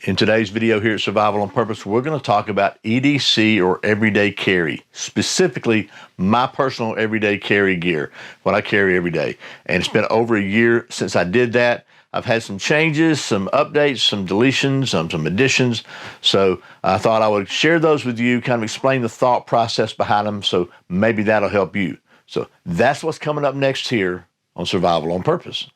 In today's video here at Survival on Purpose, we're going to talk about EDC or everyday carry, specifically my personal everyday carry gear, what I carry every day. And it's been over a year since I did that. I've had some changes, some updates, some deletions, some additions. So I thought I would share those with you, kind of explain the thought process behind them, so maybe that'll help you. So that's what's coming up next here on Survival on Purpose.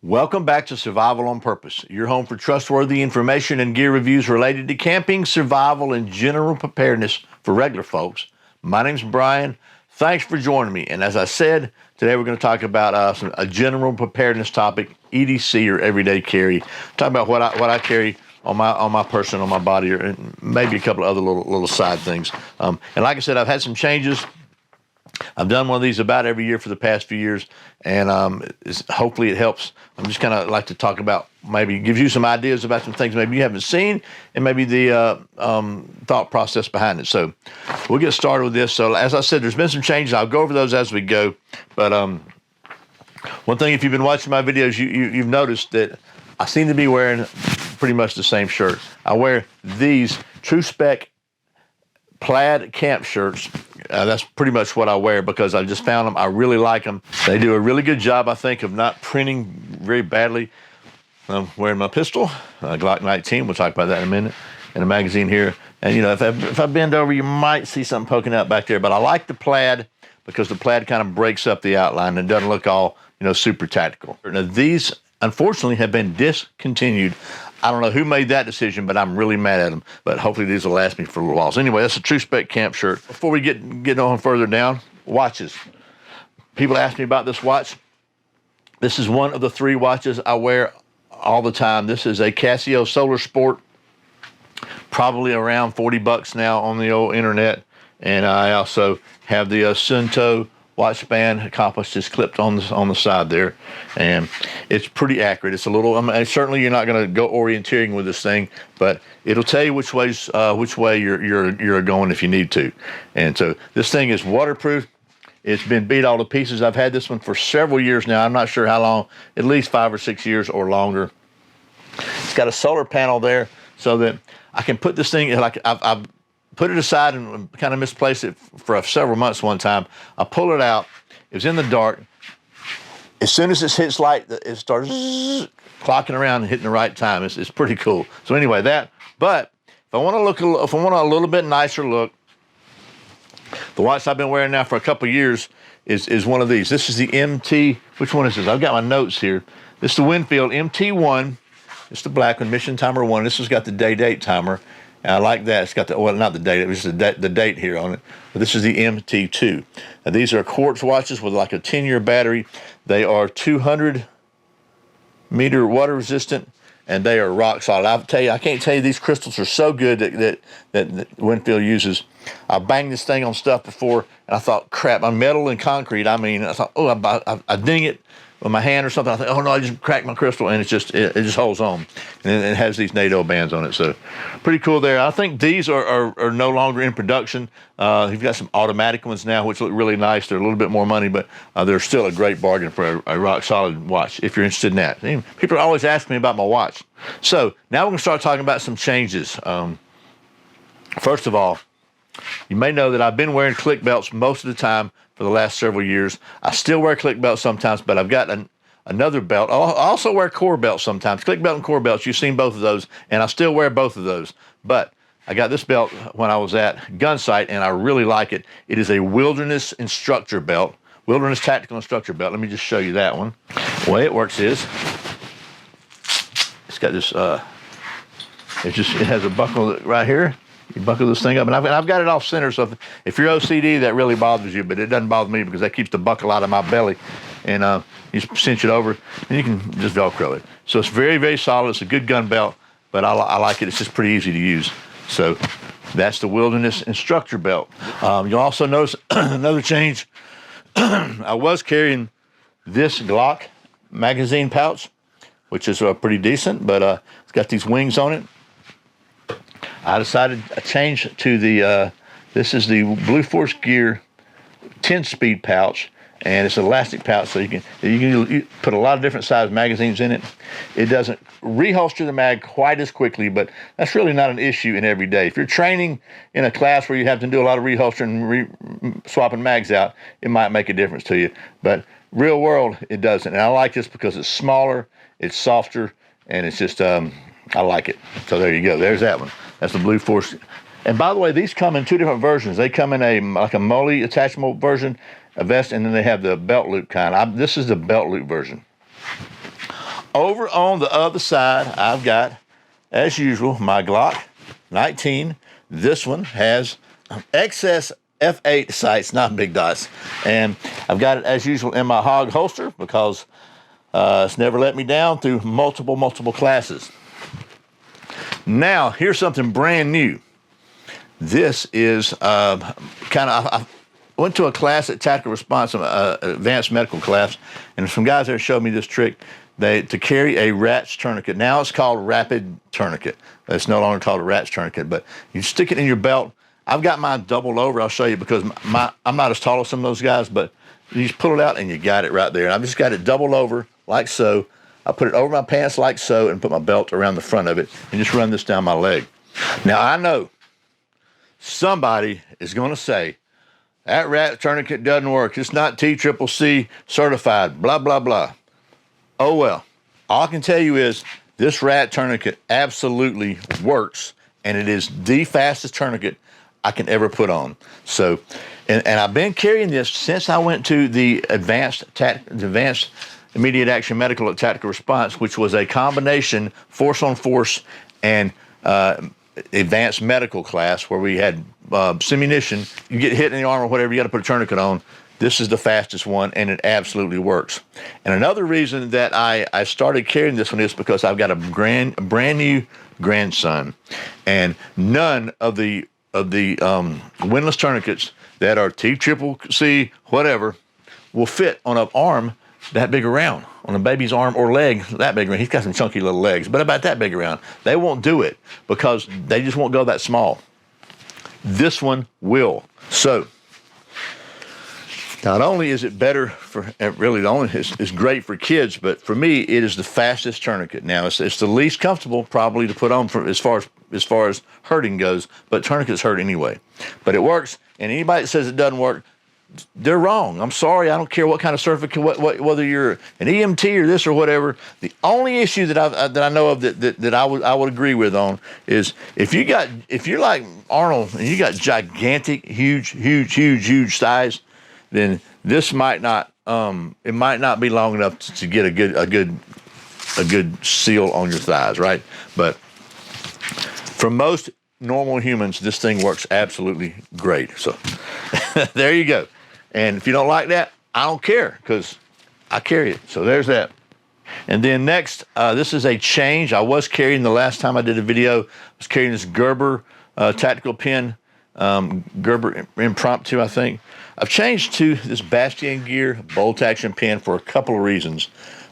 Welcome back to Survival on Purpose, your home for trustworthy information and gear reviews related to camping, survival, and general preparedness for regular folks. My name's Brian. Thanks for joining me. And as I said, today we're going to talk about a general preparedness topic, EDC or everyday carry. Talk about what I carry on my person, on my body, and maybe a couple of other little side things. And like I said, I've had some changes. I've done one of these about every year for the past few years, and hopefully it helps. I'm just kind of like to talk about, maybe gives you some ideas about some things maybe you haven't seen, and maybe the thought process behind it. So we'll get started with this. So as I said, there's been some changes. I'll go over those as we go. But one thing, if you've been watching my videos, you've noticed that I seem to be wearing pretty much the same shirt. I wear these TruSpec Plaid camp shirts. That's pretty much what I wear because I just found them. I really like them. They do a really good job, I think, of not printing very badly. I'm wearing my pistol, Glock 19. We'll talk about that in a minute. And a magazine here. And, you know, if I bend over, you might see something poking out back there. But I like the Plaid because the Plaid kind of breaks up the outline and doesn't look all, super tactical. Now, these, unfortunately, have been discontinued. I don't know who made that decision, but I'm really mad at them. But hopefully these will last me for a little while. So anyway, that's a TruSpec camp shirt. Before we get on further down, watches. People ask me about this watch. This is one of the 3 watches I wear all the time. This is a Casio Solar Sport, probably around $40 now on the old internet. And I also have the Sunto watch band compass just clipped on the side there, and it's pretty accurate. It's a little, certainly you're not going to go orienteering with this thing, but it'll tell you which way you're going if you need to. And so this thing is waterproof. It's been beat all to pieces. I've had this one for several years now. I'm not sure how long, at least 5 or 6 years or longer. It's got a solar panel there so that I can put this thing, like I've put it aside and kind of misplaced it for several months one time. I pull it out. It was in the dark. As soon as it hits light, it starts clocking around and hitting the right time. It's pretty cool. So anyway, but if I want a little bit nicer look, the watch I've been wearing now for a couple of years is one of these. This is the MT, which one is this? I've got my notes here. This is the Winfield MT1. It's the black one, Mission Timer 1. This has got the day-date timer. And I like that. It's got not the date, it was the date here on it. But this is the MT2. Now, these are quartz watches with like a 10-year battery. They are 200-meter water resistant, and they are rock solid. I can't tell you, these crystals are so good that Winfield uses. I banged this thing on stuff before, and I thought, crap, on metal and concrete. I thought, oh, I ding it with my hand or something. I thought, oh no, I just cracked my crystal, and it just holds on. And it has these NATO bands on it, so pretty cool there. I think these are no longer in production. You've got some automatic ones now, which look really nice. They're a little bit more money, but they're still a great bargain for a rock solid watch if you're interested in that. People always ask me about my watch. So now we're going to start talking about some changes. First of all, you may know that I've been wearing click belts most of the time for the last several years. I still wear click belts sometimes, but I've got another belt. I also wear core belts sometimes. Click belt and core belts, you've seen both of those, and I still wear both of those. But I got this belt when I was at Gun Sight, and I really like it. It is a Wilderness Instructor belt, Wilderness Tactical Instructor belt. Let me just show you that one. The way it works is, it's got this, it has a buckle right here. You buckle this thing up, and I've got it off center, so if you're OCD, that really bothers you, but it doesn't bother me because that keeps the buckle out of my belly, and you just cinch it over, and you can just Velcro it. So it's very, very solid. It's a good gun belt, but I like it. It's just pretty easy to use. So that's the Wilderness Instructor belt. You'll also notice another change. I was carrying this Glock magazine pouch, which is pretty decent, but it's got these wings on it. I decided to change to the, this is the Blue Force Gear 10-speed pouch. and it's an elastic pouch, so you can put a lot of different size magazines in it. It doesn't reholster the mag quite as quickly, but that's really not an issue in every day. If you're training in a class where you have to do a lot of reholstering and swapping mags out, it might make a difference to you. But real world, it doesn't. And I like this because it's smaller, it's softer, and it's just, I like it. So there you go. There's that one. That's the Blue Force. And by the way, these come in two different versions. They come in like a MOLLE attachable version, a vest, and then they have the belt loop kind. This is the belt loop version. Over on the other side, I've got, as usual, my Glock 19. This one has XS F8 sights, not big dots. And I've got it, as usual, in my hog holster because it's never let me down through multiple classes. Now, here's something brand new. This is I went to a class at Tactical Response, advanced medical class, and some guys there showed me this trick. To carry a rat's tourniquet. Now it's called rapid tourniquet. It's no longer called a rat's tourniquet, but you stick it in your belt. I've got mine doubled over. I'll show you because I'm not as tall as some of those guys, but you just pull it out and you got it right there. And I've just got it doubled over like so. I put it over my pants like so and put my belt around the front of it and just run this down my leg. Now I know somebody is going to say, that rat tourniquet doesn't work. It's not TCCC certified, blah, blah, blah. Oh, well, all I can tell you is this rat tourniquet absolutely works, and it is the fastest tourniquet I can ever put on. So, and I've been carrying this since I went to the advanced immediate action medical at Tactical Response, which was a combination force on force and advanced medical class where we had simunition. You get hit in the arm or whatever, you got to put a tourniquet on. This is the fastest one, and it absolutely works. And another reason that I started carrying this one is because I've got a brand new grandson, and none of the windlass tourniquets that are TCCC whatever will fit on an arm that big around, on a baby's arm or leg that big around. He's got some chunky little legs, but about that big around. They won't do it because they just won't go that small. This one will. So not only is it better for, really it's great for kids, but for me, it is the fastest tourniquet. Now, it's the least comfortable probably to put on as far as hurting goes, but tourniquets hurt anyway. But it works, and anybody that says it doesn't work, they're wrong. I'm sorry. I don't care what kind of certificate, whether you're an EMT or this or whatever. The only issue that I know of that I would agree with on is if you're like Arnold and you got gigantic, huge thighs, then this might not it might not be long enough to get a good seal on your thighs, right? But for most normal humans, this thing works absolutely great. So there you go. And if you don't like that, I don't care because I carry it. So there's that. And then next, this is a change. I was carrying the last time I did a video. I was carrying this Gerber tactical pin, Gerber Impromptu, I think. I've changed to this Bastion Gear bolt action pin for a couple of reasons.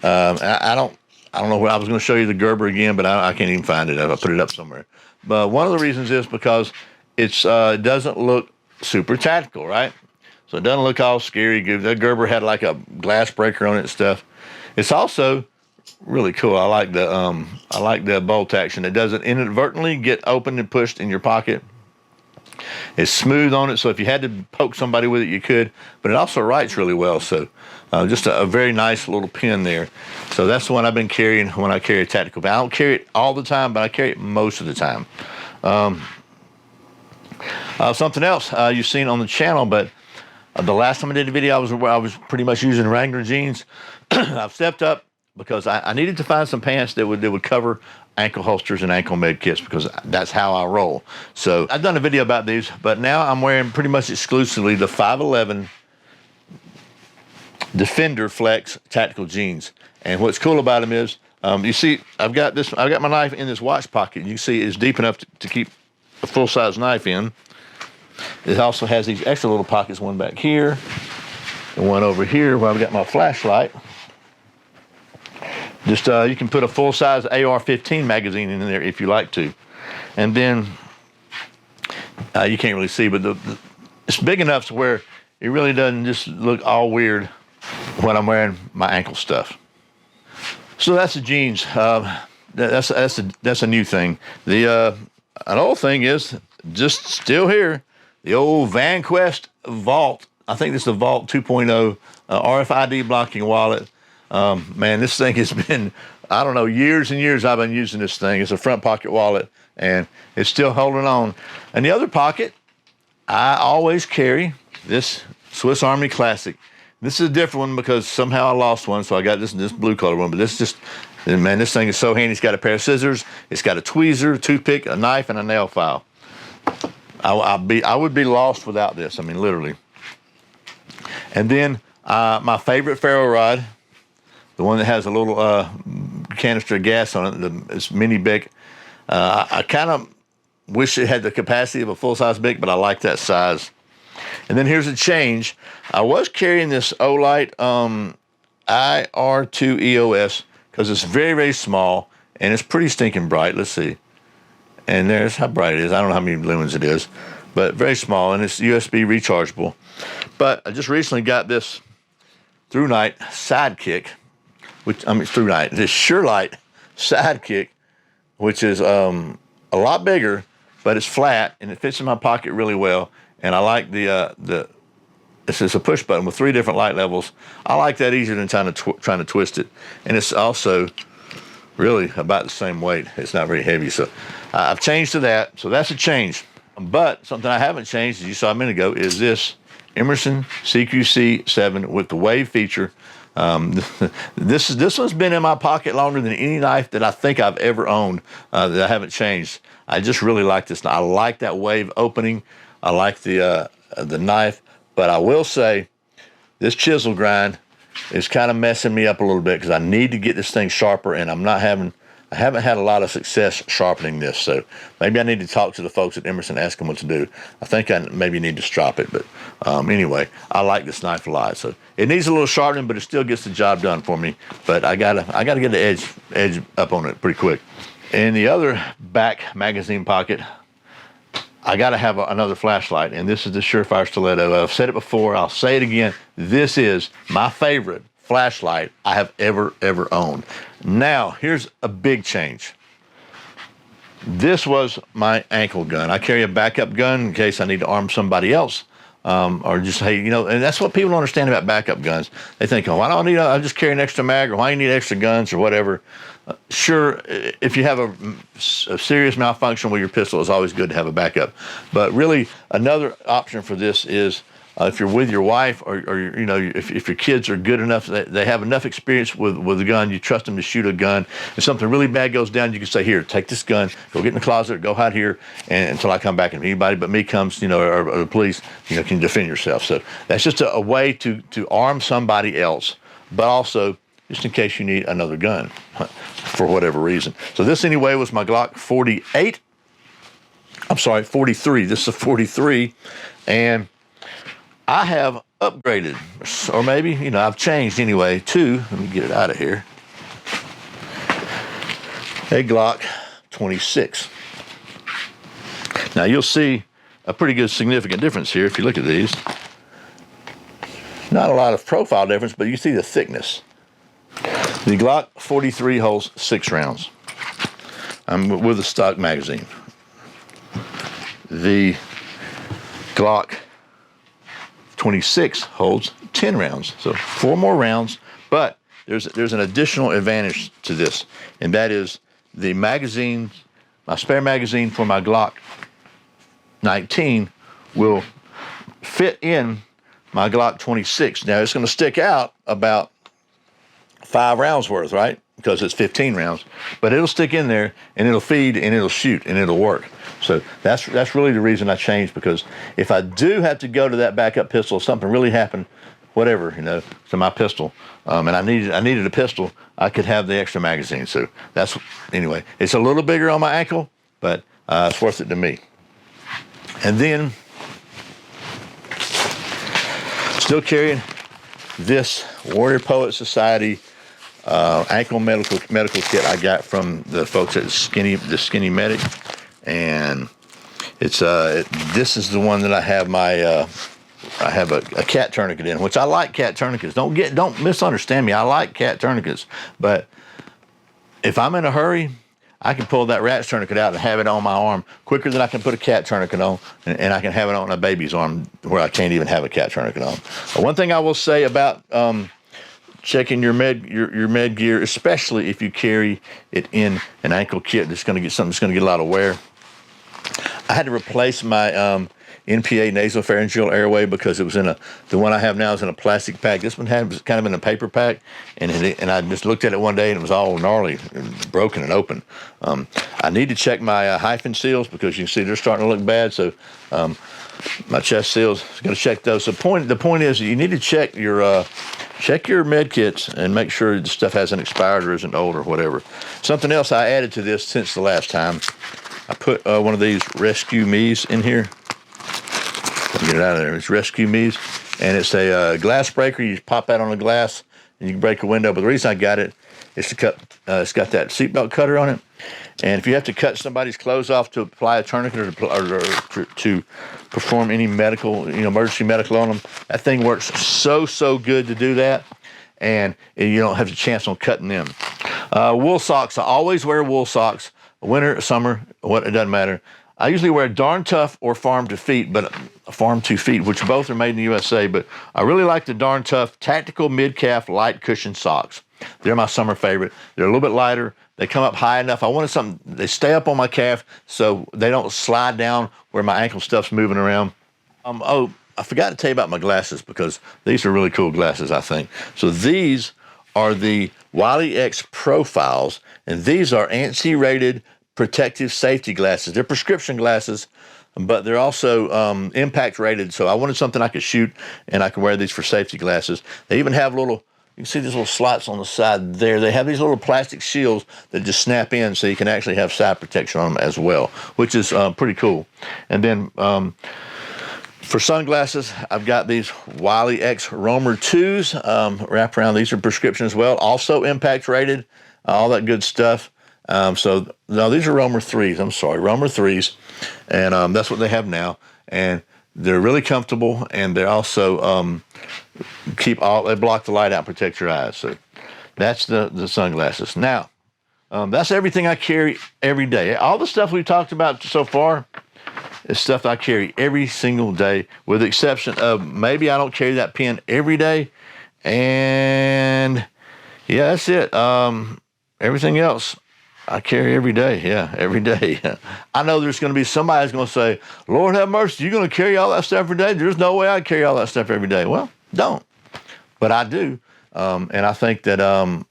I don't know where I was going to show you the Gerber again, but I can't even find it. I put it up somewhere. But one of the reasons is because it doesn't look super tactical, right? So it doesn't look all scary. That Gerber had like a glass breaker on it and stuff. It's also really cool. I like the bolt action. It doesn't inadvertently get opened and pushed in your pocket. It's smooth on it, so if you had to poke somebody with it, you could. But it also writes really well, so just a very nice little pin there. So that's the one I've been carrying when I carry a tactical pin. I don't carry it all the time, but I carry it most of the time. Something else you've seen on the channel, but the last time I did a video, I was pretty much using Wrangler jeans. I've stepped up because I needed to find some pants that would cover ankle holsters and ankle med kits because that's how I roll. So I've done a video about these, but now I'm wearing pretty much exclusively the 511 Defender Flex tactical jeans. And what's cool about them is, you see, I've got my knife in this watch pocket. You can see it's deep enough to keep a full-size knife in. It also has these extra little pockets, one back here and one over here where I've got my flashlight. Just you can put a full-size AR-15 magazine in there if you like to. And then you can't really see, but it's big enough to where it really doesn't just look all weird when I'm wearing my ankle stuff. So that's the jeans. That's a new thing. An old thing is just still here. The old VanQuest Vault. I think this is the Vault 2.0 RFID blocking wallet. Man, this thing has been, I don't know, years and years I've been using this thing. It's a front pocket wallet, and it's still holding on. And the other pocket, I always carry this Swiss Army Classic. This is a different one because somehow I lost one, so I got this blue color one. But this just, man, this thing is so handy. It's got a pair of scissors, it's got a tweezer, a toothpick, a knife, and a nail file. I would be lost without this. I mean, literally. And then my favorite ferro rod, the one that has a little canister of gas on it, it's mini Bic. I kind of wish it had the capacity of a full-size Bic, but I like that size. And then here's a change. I was carrying this Olight IR2 EOS because it's very, very small, and it's pretty stinking bright. Let's see. And there's how bright it is. I don't know how many lumens it is, but very small, and it's USB rechargeable. But I just recently got this TruNight Sidekick, this SureLight Sidekick, which is a lot bigger, but it's flat, and it fits in my pocket really well. And I like this is a push button with 3 different light levels. I like that easier than trying to twist it. And it's also really about the same weight. It's not very heavy. So I've changed to that. So that's a change. But something I haven't changed, as you saw a minute ago, is this Emerson CQC7 with the wave feature. This one's been in my pocket longer than any knife that I think I've ever owned that I haven't changed. I just really like this. I like that wave opening. I like the knife, but I will say this chisel grind is kind of messing me up a little bit because I need to get this thing sharper, and I haven't had a lot of success sharpening this. So maybe I need to talk to the folks at Emerson, ask them what to do. I think I maybe need to strop it, but anyway, I like this knife a lot. So it needs a little sharpening, but it still gets the job done for me. But I gotta get the edge up on it pretty quick. In the other back magazine pocket, I got to have another flashlight, and this is the Surefire Stiletto. I've said it before. I'll say it again. This is my favorite flashlight I have ever owned. Now, here's a big change. This was my ankle gun. I carry a backup gun in case I need to arm somebody else, or just, hey, you know, and that's what people don't understand about backup guns. They think, oh, why don't I need? I just carry an extra mag, or why do you need extra guns, or whatever. Sure, if you have a serious malfunction with your pistol, it's always good to have a backup. But really, another option for this is if you're with your wife, or you know, if your kids are good enough, they have enough experience with a gun, you trust them to shoot a gun. If something really bad goes down, you can say, here, take this gun, go get in the closet, go hide here, and until I come back. And if anybody but me comes, you know, or the police, you know, can defend yourself. So that's just a way to arm somebody else, but also just in case you need another gun for whatever reason. So this, anyway, was my Glock 48. I'm sorry, 43. This is a 43. And I have upgraded, or maybe, you know, I've changed anyway, to, let me get it out of here, a Glock 26. Now, you'll see a pretty good significant difference here if you look at these. Not a lot of profile difference, but you see the thickness. The Glock 43 holds 6 rounds with a stock magazine. The Glock 26 holds 10 rounds, so 4 more rounds. But there's an additional advantage to this, and that is the magazine, my spare magazine for my Glock 19 will fit in my Glock 26. Now, it's going to stick out about 5 rounds worth, right? Because it's 15 rounds, but it'll stick in there, and it'll feed, and it'll shoot, and it'll work. So that's really the reason I changed, because if I do have to go to that backup pistol, if something really happened, whatever, you know, to my pistol, and I needed a pistol, I could have the extra magazine. So that's, anyway, it's a little bigger on my ankle, but it's worth it to me. And then, still carrying this Warrior Poet Society ankle medical kit I got from the folks at the Skinny Medic, and it's this is the one that I have my I have a cat tourniquet in, which I like cat tourniquets. Don't misunderstand me. I like cat tourniquets, but if I'm in a hurry, I can pull that rat's tourniquet out and have it on my arm quicker than I can put a cat tourniquet on, and I can have it on a baby's arm where I can't even have a cat tourniquet on. One thing I will say about checking your med gear, especially if you carry it in an ankle kit that's going to get something that's going to get a lot of wear. I had to replace my NPA nasopharyngeal airway because it was in the one I have now is in a plastic pack. This one was kind of in a paper pack, and I just looked at it one day and it was all gnarly and broken and open. I need to check my hyphen seals because you can see they're starting to look bad. So my chest seals, got to check those. So the point is you need to check your med kits and make sure the stuff hasn't expired or isn't old or whatever. Something else I added to this since the last time, I put one of these Rescue Me's in here. Get it out of there. It's Rescue Me's, and it's a glass breaker. You just pop that on the glass, and you can break a window. But the reason I got it is to cut. It's got that seatbelt cutter on it, and if you have to cut somebody's clothes off to apply a tourniquet or to perform any medical, emergency medical on them, that thing works so good to do that, and you don't have a chance on cutting them. Wool socks. I always wear wool socks, winter, summer, it doesn't matter. I usually wear Darn Tough or Farm to Feet, which both are made in the USA, but I really like the Darn Tough Tactical Mid-Calf Light Cushion Socks. They're my summer favorite. They're a little bit lighter. They come up high enough. I wanted something, they stay up on my calf so they don't slide down where my ankle stuff's moving around. I forgot to tell you about my glasses because these are really cool glasses, I think. So these are the Wiley X Profiles, and these are ANSI-rated protective safety glasses. They're prescription glasses, but they're also impact rated. So I wanted something I could shoot, and I can wear these for safety glasses. They even have you can see these little slots on the side there. They have these little plastic shields that just snap in so you can actually have side protection on them as well, which is pretty cool. And then for sunglasses, I've got these Wiley X Roamer 2s wrapped around. These are prescription as well, also impact rated, all that good stuff. So no, these are Roamer 3s. I'm sorry, Roamer 3s, and that's what they have now. And they're really comfortable, and they also they block the light out, protect your eyes. So that's the sunglasses. Now, that's everything I carry every day. All the stuff we've talked about so far is stuff I carry every single day, with the exception of maybe I don't carry that pen every day, and yeah, that's it. Everything else I carry every day. Yeah, every day. I know there's going to be somebody who's going to say, Lord have mercy, you're going to carry all that stuff every day? There's no way I carry all that stuff every day. Well, don't. But I do. And I think that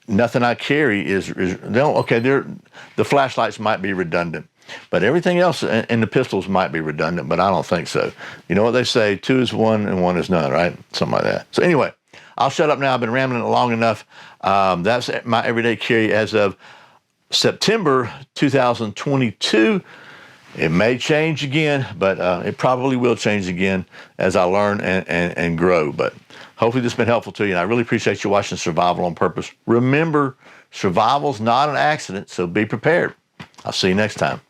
nothing I carry is the flashlights might be redundant, but everything else in the pistols might be redundant, but I don't think so. You know what they say, 2 is 1 and 1 is none, right? Something like that. So anyway, I'll shut up now. I've been rambling long enough. That's my everyday carry as of September 2022. It may change again, but it probably will change again as I learn and grow. But hopefully this has been helpful to you, and I really appreciate you watching Survival on Purpose. Remember, survival's not an accident, so be prepared. I'll see you next time.